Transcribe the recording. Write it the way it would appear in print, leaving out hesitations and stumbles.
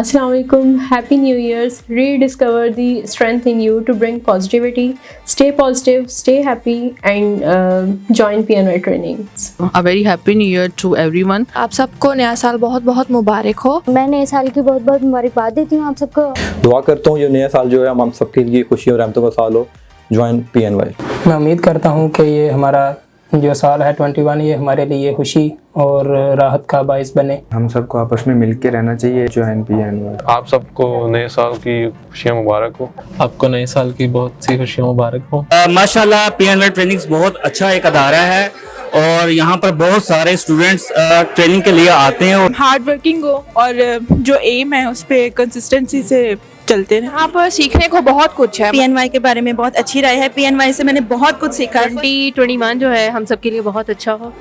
Assalamu alaikum, happy new year's. Rediscover the strength in you to bring positivity. Stay positive, stay happy and join PNY trainings. A very happy new year to everyone. आप सबको नया साल बहुत बहुत मुबारक हो। मैं नए साल की बहुत बहुत मुबारकबाद देती हूँ आप सबको। दुआ करता हूँ ये नया साल जो है हम सबके लिए खुशी और रहमतों का साल हो। Join PNY। मैं उम्मीद करता हूँ कि ये हमारा जो साल है 21 ये हमारे लिए खुशी और राहत का बाइस बने। हम सबको आपस में मिल के रहना चाहिए। Join PNY। आप सबको नए साल की खुशियाँ मुबारक हो। आपको नए साल की बहुत सी खुशियाँ मुबारक हो। माशाल्लाह PNY ट्रेनिंग्स बहुत अच्छा एक अदारा है और यहाँ पर बहुत सारे स्टूडेंट्स ट्रेनिंग के लिए आते हैं। और हार्ड वर्किंग हो और जो एम है उस पर कंसिस्टेंसी से चलते हैं। यहाँ पर सीखने को बहुत कुछ है। PNY के बारे में बहुत अच्छी राय है। PNY से मैंने बहुत कुछ सीखा। 2021 जो है हम सबके लिए बहुत अच्छा हो।